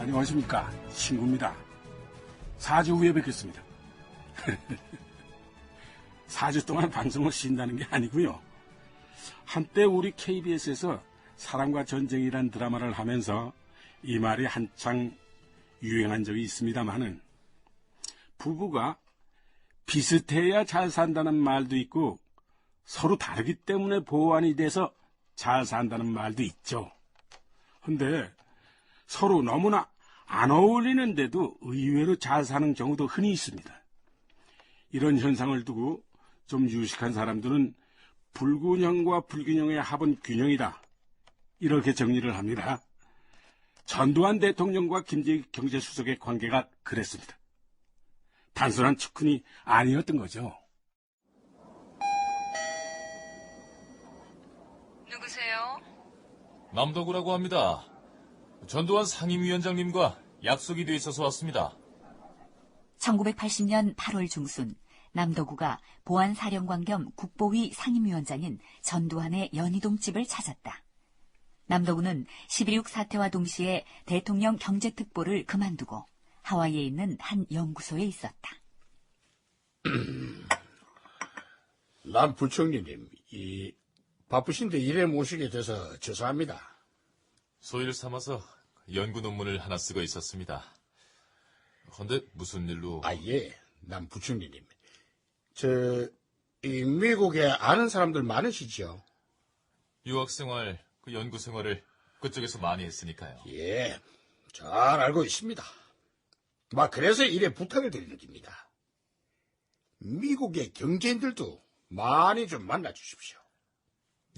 안녕하십니까. 신구입니다. 4주 후에 뵙겠습니다. 4주 동안 방송을 쉰다는 게 아니고요. 한때 우리 KBS에서 사랑과 전쟁이란 드라마를 하면서 이 말이 한창 유행한 적이 있습니다마는 부부가 비슷해야 잘 산다는 말도 있고 서로 다르기 때문에 보완이 돼서 잘 산다는 말도 있죠. 근데 서로 너무나 안 어울리는데도 의외로 잘 사는 경우도 흔히 있습니다. 이런 현상을 두고 좀 유식한 사람들은 불균형과 불균형의 합은 균형이다. 이렇게 정리를 합니다. 전두환 대통령과 김재익 경제수석의 관계가 그랬습니다. 단순한 측근이 아니었던 거죠. 누구세요? 남덕우라고 합니다. 전두환 상임위원장님과 약속이 돼 있어서 왔습니다. 1980년 8월 중순 남덕우가 보안사령관 겸 국보위 상임위원장인 전두환의 연희동 집을 찾았다. 남덕우는 11.6 사태와 동시에 대통령 경제특보를 그만두고 하와이에 있는 한 연구소에 있었다. 남 부총리님, 바쁘신데 일에 모시게 돼서 죄송합니다. 소일 삼아서 연구 논문을 하나 쓰고 있었습니다. 그런데 무슨 일로... 예, 남 부총리님. 미국에 아는 사람들 많으시죠? 유학생활, 그 연구생활을 그쪽에서 많이 했으니까요. 예, 잘 알고 있습니다. 그래서 일에 부탁을 드리는 겁니다. 미국의 경제인들도 많이 좀 만나주십시오.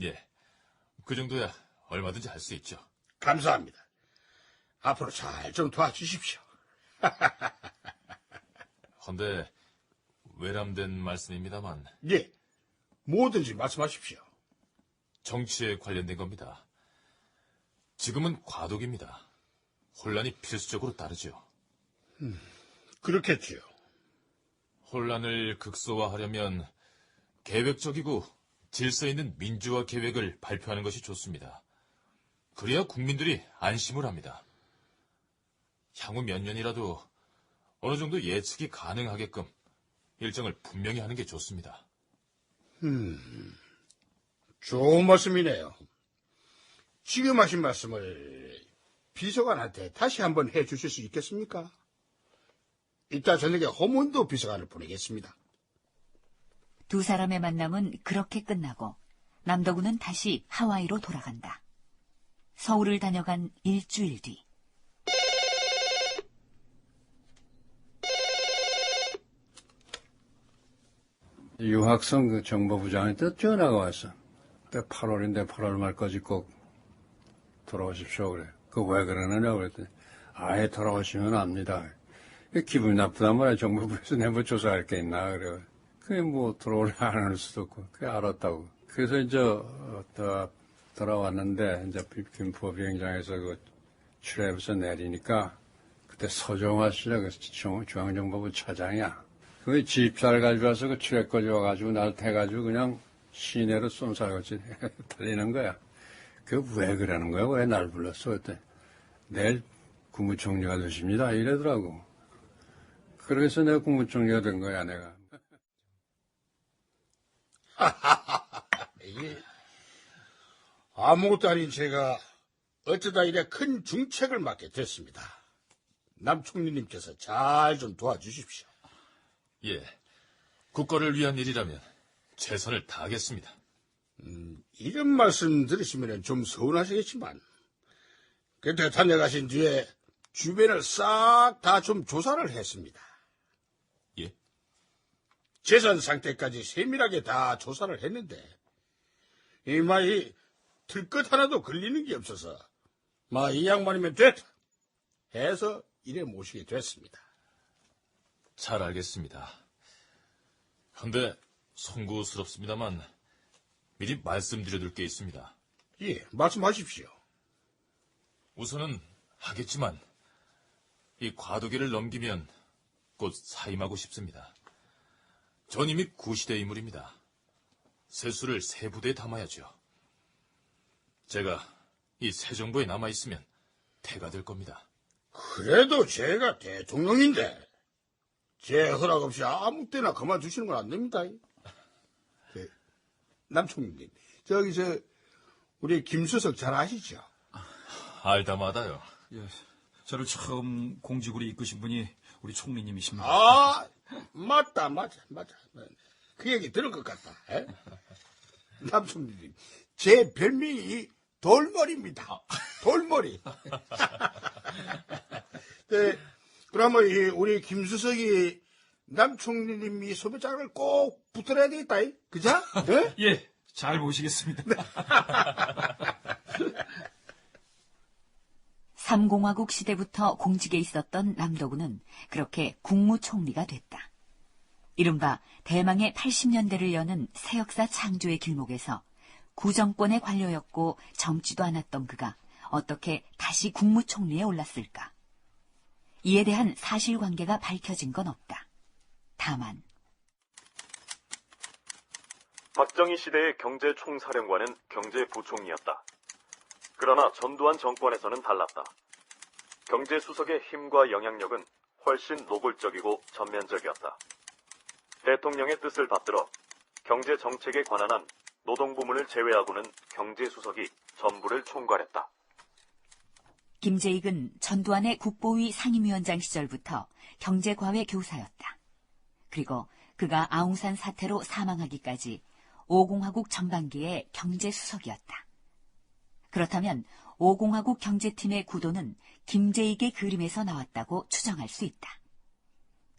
예, 그 정도야 얼마든지 할 수 있죠. 감사합니다. 앞으로 잘 좀 도와주십시오. 헌데 외람된 말씀입니다만 예, 뭐든지 말씀하십시오. 정치에 관련된 겁니다. 지금은 과도기입니다. 혼란이 필수적으로 따르죠. 그렇겠지요. 혼란을 극소화하려면 계획적이고 질서 있는 민주화 계획을 발표하는 것이 좋습니다. 그래야 국민들이 안심을 합니다. 향후 몇 년이라도 어느 정도 예측이 가능하게끔 일정을 분명히 하는 게 좋습니다. 좋은 말씀이네요. 지금 하신 말씀을 비서관한테 다시 한번 해주실 수 있겠습니까? 이따 저녁에 허문도 비서관을 보내겠습니다. 두 사람의 만남은 그렇게 끝나고 남덕우는 다시 하와이로 돌아간다. 서울을 다녀간 일주일 뒤. 유학생 정보부장한테 전화가 왔어. 그때 8월인데 8월 말까지 꼭 돌아오십시오 그래. 왜 그러느냐 그랬더니 아예 돌아오시면 압니다. 기분이 나쁘단 말이야. 정보부에서 내부 조사할 게 있나 그래. 그게 돌아오려 안 할 수도 없고 그게 알았다고. 그래서 이제 돌아왔는데 이제 김포 비행장에서 출입해서 내리니까 그때 서정화 씨가 중앙정보부 차장이야. 그 집사를 가져와서 그 출입까지 와가지고 날 태가지고 그냥 시내로 쏜살같이 달리는 거야. 왜 그러는 거야? 왜 날 불렀어? 그때 내일 국무총리가 되십니다. 이러더라고. 그래서 내가 국무총리가 된 거야, 내가. 이게 아무것도 아닌 제가 어쩌다 이래 큰 중책을 맡게 됐습니다. 남 총리님께서 잘 좀 도와주십시오. 예, 국가를 위한 일이라면 최선을 다하겠습니다. 이런 말씀 들으시면 좀 서운하시겠지만 그때 다녀가신 뒤에 주변을 싹 다 좀 조사를 했습니다. 예? 재산 상태까지 세밀하게 다 조사를 했는데 이 들것 하나도 걸리는 게 없어서 이 양반이면 됐다 해서 이래 모시게 됐습니다. 잘 알겠습니다. 그런데 송구스럽습니다만 미리 말씀드려둘 게 있습니다. 예, 말씀하십시오. 우선은 하겠지만 이 과도기를 넘기면 곧 사임하고 싶습니다. 전 이미 구시대 인물입니다. 세수를 새 부대에 담아야죠. 제가 이 새 정부에 남아있으면 태가 될 겁니다. 그래도 제가 대통령인데 제 허락 없이 아무 때나 그만두시는 건 안 됩니다. 남총리님, 우리 김수석 잘 아시죠? 알다마다요. 예, 저를 처음 공직으로 이끄신 분이 우리 총리님이십니다. 아, 맞다. 그 얘기 들은 것 같다. 에? 남총리님, 제 별명이 돌머리입니다. 돌머리. 네, 그러면 우리 김수석이 남총리님이 소배장을 꼭 붙들어야 되겠다. 그죠? 네? 예, 잘 보시겠습니다. 삼공화국 시대부터 공직에 있었던 남도구는 그렇게 국무총리가 됐다. 이른바 대망의 80년대를 여는 새 역사 창조의 길목에서 구정권의 관료였고 젊지도 않았던 그가 어떻게 다시 국무총리에 올랐을까? 이에 대한 사실관계가 밝혀진 건 없다. 다만 박정희 시대의 경제총사령관은 경제부총리였다. 그러나 전두환 정권에서는 달랐다. 경제수석의 힘과 영향력은 훨씬 노골적이고 전면적이었다. 대통령의 뜻을 받들어 경제정책에 관한 한 노동부문을 제외하고는 경제수석이 전부를 총괄했다. 김재익은 전두환의 국보위 상임위원장 시절부터 경제과외 교사였다. 그리고 그가 아웅산 사태로 사망하기까지 5공화국 전반기의 경제수석이었다. 그렇다면 5공화국 경제팀의 구도는 김재익의 그림에서 나왔다고 추정할 수 있다.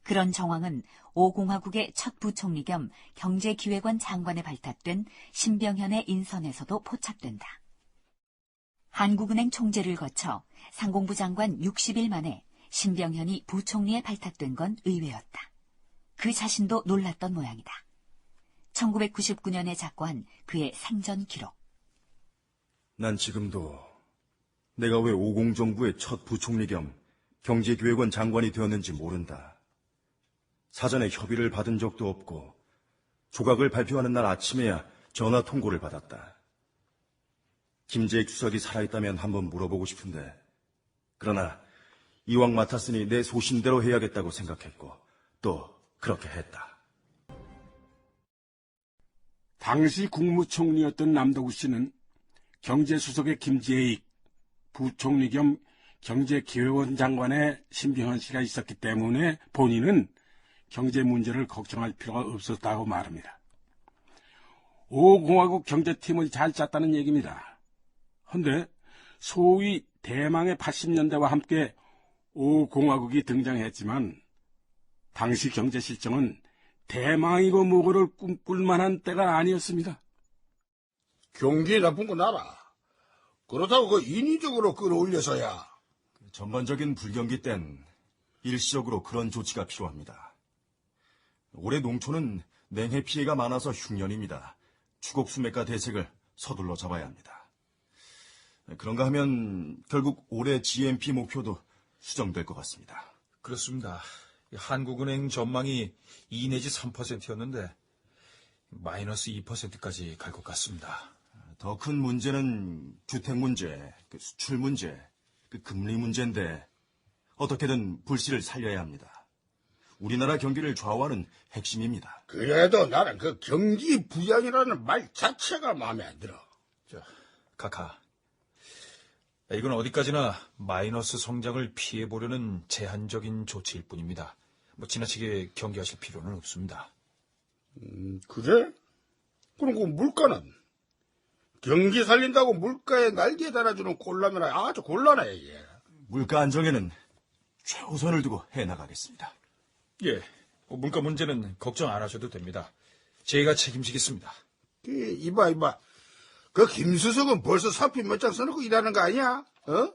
그런 정황은 5공화국의 첫 부총리 겸 경제기획원 장관에 발탁된 신병현의 인선에서도 포착된다. 한국은행 총재를 거쳐 상공부 장관 60일 만에 신병현이 부총리에 발탁된 건 의외였다. 그 자신도 놀랐던 모양이다. 1999년에 작고한 그의 생전 기록. 난 지금도 내가 왜 50 정부의 첫 부총리 겸 경제기획원 장관이 되었는지 모른다. 사전에 협의를 받은 적도 없고 조각을 발표하는 날 아침에야 전화 통보를 받았다. 김재익 주석이 살아있다면 한번 물어보고 싶은데 그러나 이왕 맡았으니 내 소신대로 해야겠다고 생각했고 또 그렇게 했다. 당시 국무총리였던 남도구 씨는 경제수석의 김재익, 부총리 겸 경제기획원 장관의 신병헌 씨가 있었기 때문에 본인은 경제 문제를 걱정할 필요가 없었다고 말합니다. 5공화국 경제팀을 잘 짰다는 얘기입니다. 그런데 소위 대망의 80년대와 함께 5공화국이 등장했지만 당시 경제 실정은 대망이고 뭐고를 꿈꿀 만한 때가 아니었습니다. 경기 나쁜 건 알아. 그렇다고 그 인위적으로 끌어올려서야. 전반적인 불경기 땐 일시적으로 그런 조치가 필요합니다. 올해 농촌은 냉해 피해가 많아서 흉년입니다. 추곡 수맥과 대책을 서둘러 잡아야 합니다. 그런가 하면 결국 올해 GNP 목표도 수정될 것 같습니다. 그렇습니다. 한국은행 전망이 2 내지 3%였는데 마이너스 2%까지 갈 것 같습니다. 더 큰 문제는 주택 문제, 수출 문제, 금리 문제인데 어떻게든 불씨를 살려야 합니다. 우리나라 경기를 좌우하는 핵심입니다. 그래도 나는 그 경기 부양이라는 말 자체가 마음에 안 들어. 카카. 이건 어디까지나 마이너스 성장을 피해보려는 제한적인 조치일 뿐입니다. 지나치게 경계하실 필요는 없습니다. 그래? 그럼 그 물가는? 경기 살린다고 물가에 날개 달아주는 꼴라면 아주 곤란해, 이게. 물가 안정에는 최우선을 두고 해나가겠습니다. 예, 물가 문제는 걱정 안 하셔도 됩니다. 제가 책임지겠습니다. 이봐. 그 김수석은 벌써 사표 몇 장 써놓고 일하는 거 아니야? 어?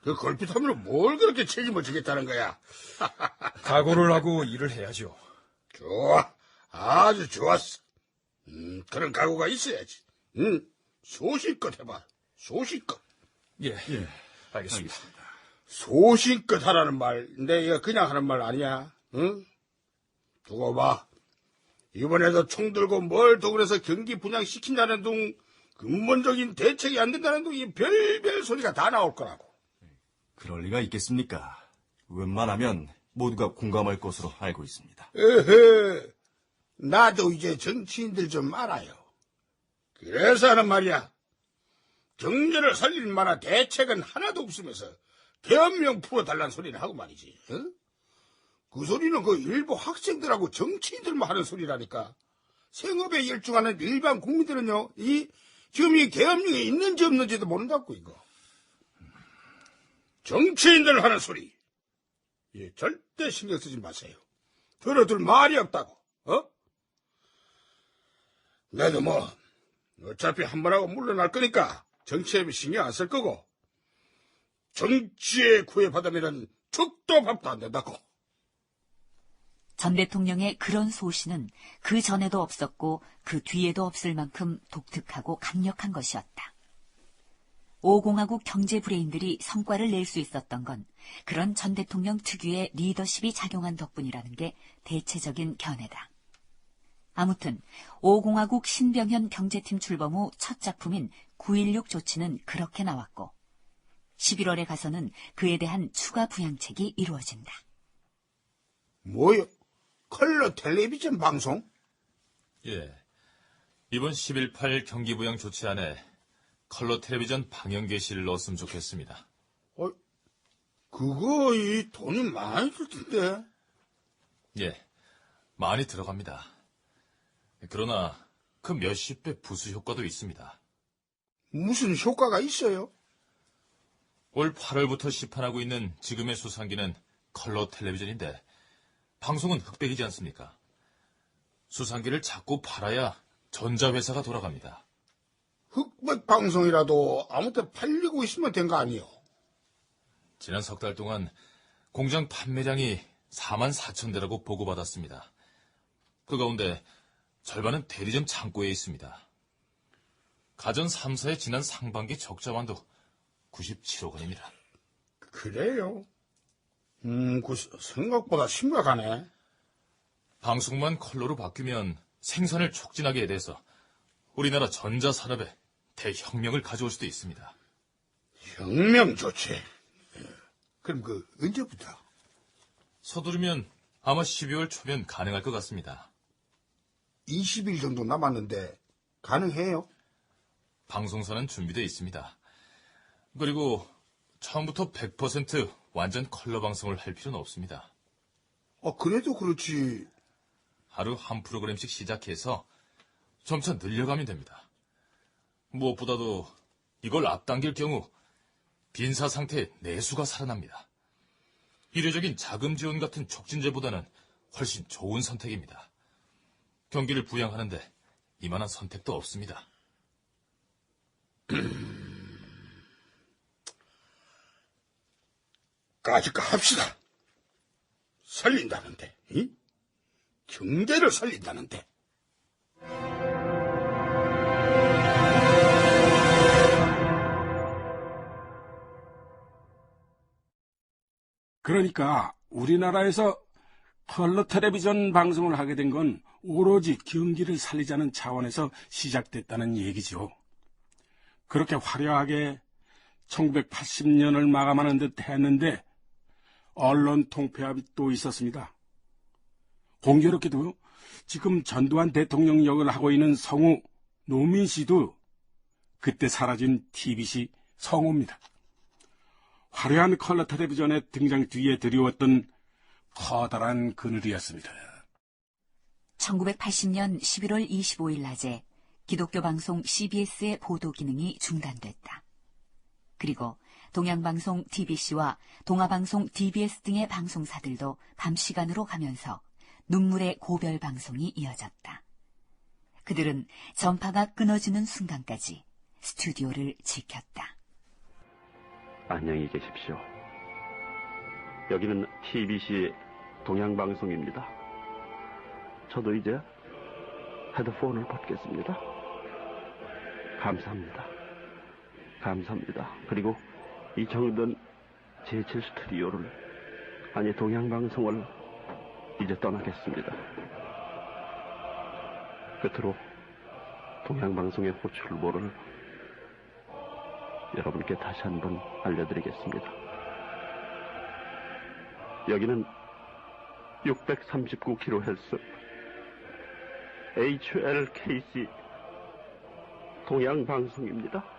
그 걸핏하면 뭘 그렇게 책임을 지겠다는 거야? 각오를 하고 일을 해야죠. 좋아. 아주 좋았어. 그런 각오가 있어야지. 소신껏 해봐. 소신껏. 예, 알겠습니다. 소신껏 하라는 말, 내가 그냥 하는 말 아니야. 응? 두고 봐. 이번에도 총 들고 뭘 도굴해서 경기 분양시킨다는 둥, 근본적인 대책이 안 된다는 둥, 이 별별 소리가 다 나올 거라고. 그럴 리가 있겠습니까? 웬만하면 모두가 공감할 것으로 알고 있습니다. 에헤, 나도 이제 정치인들 좀 알아요. 그래서 하는 말이야. 경제를 살릴 만한 대책은 하나도 없으면서 계엄령 풀어달라는 소리를 하고 말이지. 어? 그 소리는 그 일부 학생들하고 정치인들만 하는 소리라니까. 생업에 열중하는 일반 국민들은요, 지금 이 계엄령이 있는지 없는지도 모른다고, 이거. 정치인들 하는 소리. 예, 절대 신경 쓰지 마세요. 들어둘 말이 없다고, 어? 나도 뭐, 어차피 한 번 하고 물러날 거니까 정치에 신경 안 쓸 거고, 정치에 구애받으면 죽도 밥도 안 된다고. 전 대통령의 그런 소신은 그 전에도 없었고 그 뒤에도 없을 만큼 독특하고 강력한 것이었다. 5공화국 경제 브레인들이 성과를 낼 수 있었던 건 그런 전 대통령 특유의 리더십이 작용한 덕분이라는 게 대체적인 견해다. 아무튼 5공화국 신병현 경제팀 출범 후 첫 작품인 9.16 조치는 그렇게 나왔고 11월에 가서는 그에 대한 추가 부양책이 이루어진다. 뭐요? 컬러 텔레비전 방송? 예. 이번 11.8 경기부양 조치 안에 컬러 텔레비전 방영 게시를 넣었으면 좋겠습니다. 그거 돈이 많이 들 텐데. 예. 많이 들어갑니다. 그러나 그 몇십 배 부수 효과도 있습니다. 무슨 효과가 있어요? 올 8월부터 시판하고 있는 지금의 수상기는 컬러 텔레비전인데 방송은 흑백이지 않습니까? 수상기를 자꾸 팔아야 전자회사가 돌아갑니다. 흑백 방송이라도 아무 때 팔리고 있으면 된 거 아니요? 지난 석 달 동안 공장 판매량이 44,000대라고 보고받았습니다. 그 가운데 절반은 대리점 창고에 있습니다. 가전 3사의 지난 상반기 적자만도 97억 원입니다. 그래요? 생각보다 심각하네. 방송만 컬러로 바뀌면 생산을 촉진하게 돼서 우리나라 전자산업에 대혁명을 가져올 수도 있습니다. 혁명 좋지. 그럼 언제부터? 서두르면 아마 12월 초면 가능할 것 같습니다. 20일 정도 남았는데 가능해요? 방송사는 준비되어 있습니다. 그리고 처음부터 100% 완전 컬러 방송을 할 필요는 없습니다. 그래도 그렇지. 하루 한 프로그램씩 시작해서 점차 늘려가면 됩니다. 무엇보다도 이걸 앞당길 경우 빈사 상태의 내수가 살아납니다. 일회적인 자금 지원 같은 촉진제보다는 훨씬 좋은 선택입니다. 경기를 부양하는데 이만한 선택도 없습니다. 까짓거 합시다. 살린다는데, 이? 경제를 살린다는데. 그러니까 우리나라에서 컬러 텔레비전 방송을 하게 된 건 오로지 경기를 살리자는 차원에서 시작됐다는 얘기죠. 그렇게 화려하게 1980년을 마감하는 듯 했는데 언론 통폐합이 또 있었습니다. 공교롭게도 지금 전두환 대통령 역을 하고 있는 성우 노민 씨도 그때 사라진 TBC 성우입니다. 화려한 컬러 텔레비전의 등장 뒤에 드리웠던 커다란 그늘이었습니다. 1980년 11월 25일 낮에 기독교 방송 CBS의 보도 기능이 중단됐다. 그리고 동양방송 TBC와 동아방송 DBS 등의 방송사들도 밤 시간으로 가면서 눈물의 고별 방송이 이어졌다. 그들은 전파가 끊어지는 순간까지 스튜디오를 지켰다. 안녕히 계십시오. 여기는 TBC 동양방송입니다. 저도 이제 헤드폰을 받겠습니다. 감사합니다. 감사합니다. 그리고 이 정든 제7 스튜디오를, 아니 동양방송을 이제 떠나겠습니다. 끝으로 동양방송의 호출번호를 여러분께 다시 한번 알려드리겠습니다. 여기는 639kHz HLKC 동양방송입니다.